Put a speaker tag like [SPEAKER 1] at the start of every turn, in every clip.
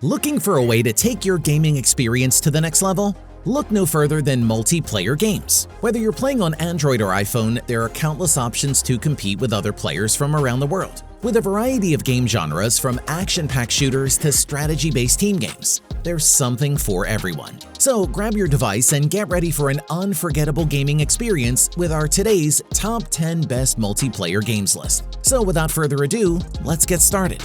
[SPEAKER 1] Looking for a way to take your gaming experience to the next level? Look no further than multiplayer games. Whether you're playing on Android or iPhone, there are countless options to compete with other players from around the world. With a variety of game genres from action-packed shooters to strategy-based team games, there's something for everyone. So grab your device and get ready for an unforgettable gaming experience with our today's top 10 best multiplayer games list. So without further ado, let's get started.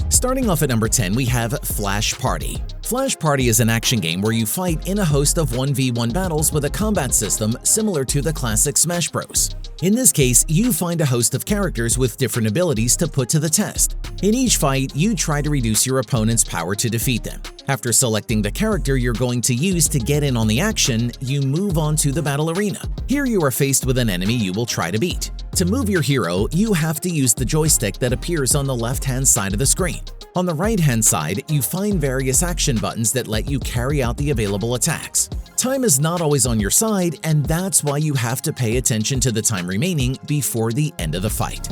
[SPEAKER 1] Starting off at number 10, we have Flash Party. Flash Party is an action game where you fight in a host of 1v1 battles with a combat system similar to the classic Smash Bros. In this case, you find a host of characters with different abilities to put to the test. In each fight, you try to reduce your opponent's power to defeat them. After selecting the character you're going to use to get in on the action, you move on to the battle arena. Here you are faced with an enemy you will try to beat. To move your hero, you have to use the joystick that appears on the left-hand side of the screen. On the right-hand side, you find various action buttons that let you carry out the available attacks. Time is not always on your side, and that's why you have to pay attention to the time remaining before the end of the fight.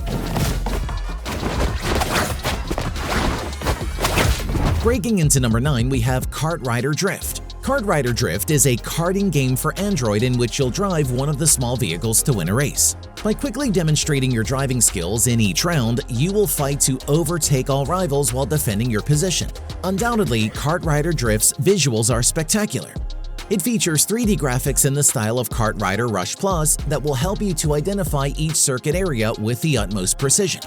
[SPEAKER 1] Breaking into number 9, we have KartRider Drift. KartRider Drift is a karting game for Android in which you'll drive one of the small vehicles to win a race. By quickly demonstrating your driving skills in each round, you will fight to overtake all rivals while defending your position. Undoubtedly, KartRider Drift's visuals are spectacular. It features 3D graphics in the style of KartRider Rush Plus that will help you to identify each circuit area with the utmost precision.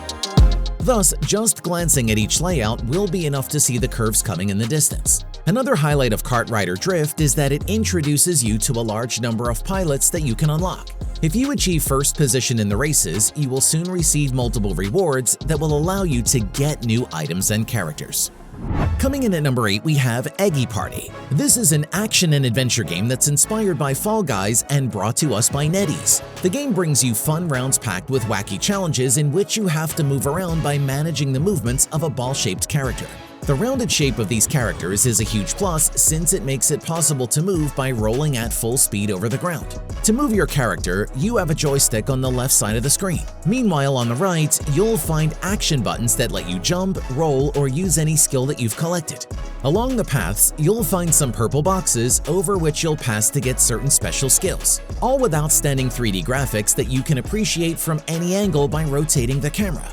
[SPEAKER 1] Thus, just glancing at each layout will be enough to see the curves coming in the distance. Another highlight of KartRider Drift is that it introduces you to a large number of pilots that you can unlock. If you achieve first position in the races, you will soon receive multiple rewards that will allow you to get new items and characters. Coming in at number 8, we have Eggy Party. This is an action and adventure game that's inspired by Fall Guys and brought to us by NetEase. The game brings you fun rounds packed with wacky challenges in which you have to move around by managing the movements of a ball-shaped character. The rounded shape of these characters is a huge plus since it makes it possible to move by rolling at full speed over the ground. To move your character, you have a joystick on the left side of the screen. Meanwhile, on the right, you'll find action buttons that let you jump, roll, or use any skill that you've collected. Along the paths, you'll find some purple boxes over which you'll pass to get certain special skills, all with outstanding 3D graphics that you can appreciate from any angle by rotating the camera.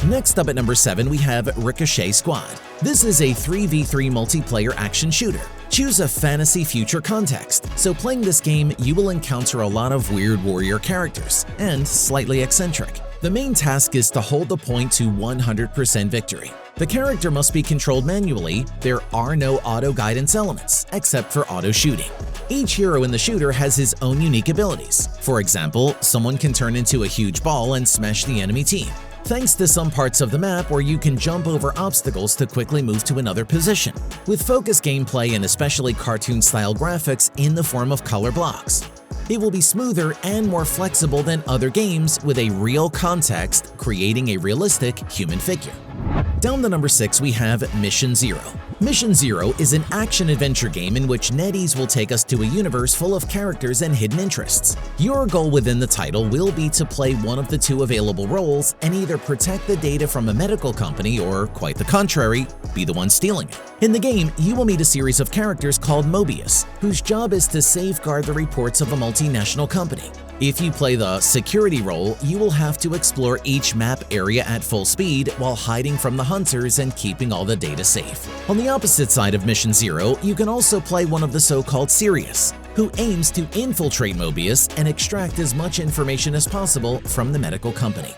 [SPEAKER 1] Next up at number 7, we have Ricochet Squad. This is a 3v3 multiplayer action shooter. Choose a fantasy future context, so playing this game you will encounter a lot of weird warrior characters, and slightly eccentric. The main task is to hold the point to 100% victory. The character must be controlled manually. There are no auto guidance elements, except for auto shooting. Each hero in the shooter has his own unique abilities. For example, someone can turn into a huge ball and smash the enemy team, thanks to some parts of the map where you can jump over obstacles to quickly move to another position, with focused gameplay and especially cartoon-style graphics in the form of color blocks. It will be smoother and more flexible than other games with a real context, creating a realistic human figure. Down to number 6, we have Mission Zero. Mission Zero is an action-adventure game in which NetEase will take us to a universe full of characters and hidden interests. Your goal within the title will be to play one of the 2 available roles and either protect the data from a medical company or, quite the contrary, be the one stealing it. In the game, you will meet a series of characters called Mobius, whose job is to safeguard the reports of a multinational company. If you play the security role, you will have to explore each map area at full speed while hiding from the hunters and keeping all the data safe. On the opposite side of Mission Zero, you can also play one of the so-called Sirius, who aims to infiltrate Mobius and extract as much information as possible from the medical company.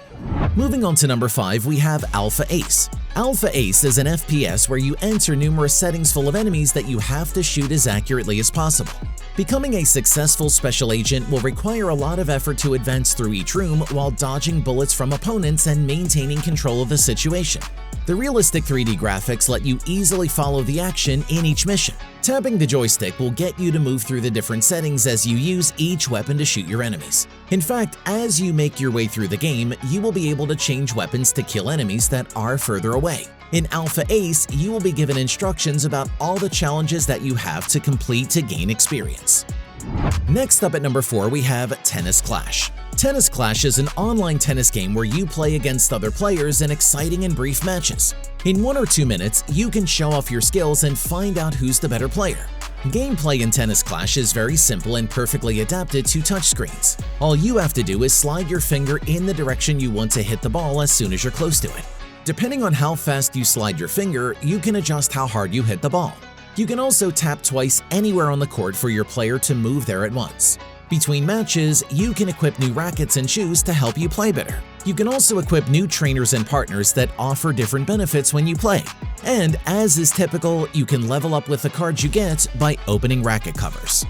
[SPEAKER 1] Moving on to number 5, we have Alpha Ace. Alpha Ace is an FPS where you enter numerous settings full of enemies that you have to shoot as accurately as possible. Becoming a successful special agent will require a lot of effort to advance through each room while dodging bullets from opponents and maintaining control of the situation. The realistic 3D graphics let you easily follow the action in each mission. Tapping the joystick will get you to move through the different settings as you use each weapon to shoot your enemies. In fact, as you make your way through the game, you will be able to change weapons to kill enemies that are further away. In Alpha Ace, you will be given instructions about all the challenges that you have to complete to gain experience. Next up at number 4, we have Tennis Clash. Tennis Clash is an online tennis game where you play against other players in exciting and brief matches. In 1 or 2 minutes, you can show off your skills and find out who's the better player. Gameplay in Tennis Clash is very simple and perfectly adapted to touchscreens. All you have to do is slide your finger in the direction you want to hit the ball as soon as you're close to it. Depending on how fast you slide your finger, you can adjust how hard you hit the ball. You can also tap twice anywhere on the court for your player to move there at once. Between matches, you can equip new rackets and shoes to help you play better. You can also equip new trainers and partners that offer different benefits when you play. And as is typical, you can level up with the cards you get by opening racket covers.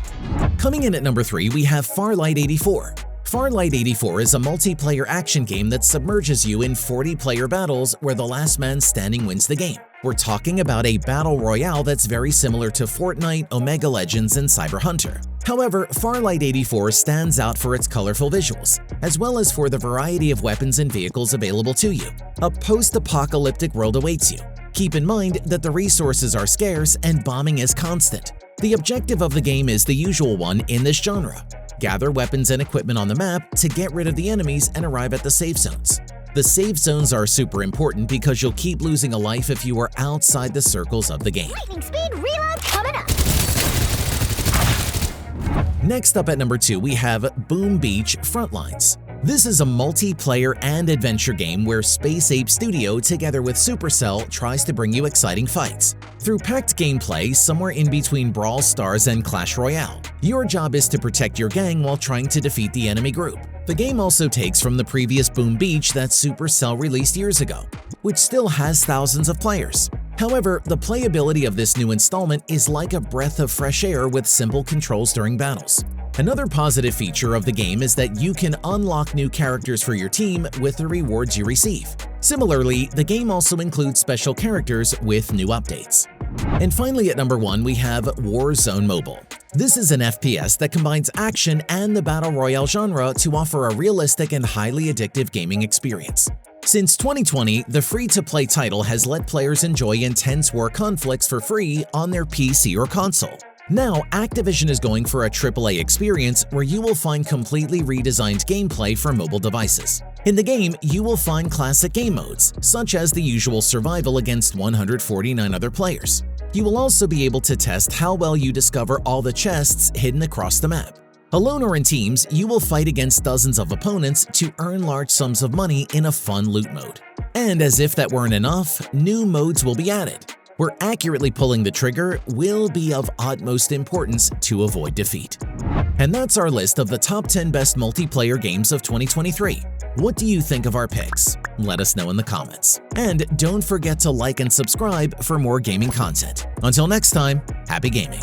[SPEAKER 1] Coming in at number 3, we have Farlight 84. Farlight 84 is a multiplayer action game that submerges you in 40-player battles where the last man standing wins the game. We're talking about a battle royale that's very similar to Fortnite, Omega Legends, and Cyber Hunter. However, Farlight 84 stands out for its colorful visuals, as well as for the variety of weapons and vehicles available to you. A post-apocalyptic world awaits you. Keep in mind that the resources are scarce and bombing is constant. The objective of the game is the usual one in this genre. Gather weapons and equipment on the map to get rid of the enemies and arrive at the safe zones. The safe zones are super important because you'll keep losing a life if you are outside the circles of the game.
[SPEAKER 2] Lightning speed reload coming up!
[SPEAKER 1] Next up at number 2, we have Boom Beach Frontlines. This is a multiplayer and adventure game where Space Ape Studio together with Supercell tries to bring you exciting fights. Through packed gameplay somewhere in between Brawl Stars and Clash Royale, your job is to protect your gang while trying to defeat the enemy group. The game also takes from the previous Boom Beach that Supercell released years ago, which still has thousands of players. However, the playability of this new installment is like a breath of fresh air with simple controls during battles. Another positive feature of the game is that you can unlock new characters for your team with the rewards you receive. Similarly, the game also includes special characters with new updates. And finally at number 1, we have Warzone Mobile. This is an FPS that combines action and the battle royale genre to offer a realistic and highly addictive gaming experience. Since 2020, the free-to-play title has let players enjoy intense war conflicts for free on their PC or console. Now, Activision is going for a AAA experience where you will find completely redesigned gameplay for mobile devices. In the game, you will find classic game modes, such as the usual survival against 149 other players. You will also be able to test how well you discover all the chests hidden across the map. Alone or in teams, you will fight against dozens of opponents to earn large sums of money in a fun loot mode. And as if that weren't enough, new modes will be added, where accurately pulling the trigger will be of utmost importance to avoid defeat. And that's our list of the top 10 best multiplayer games of 2023. What do you think of our picks? Let us know in the comments. And don't forget to like and subscribe for more gaming content. Until next time, happy gaming!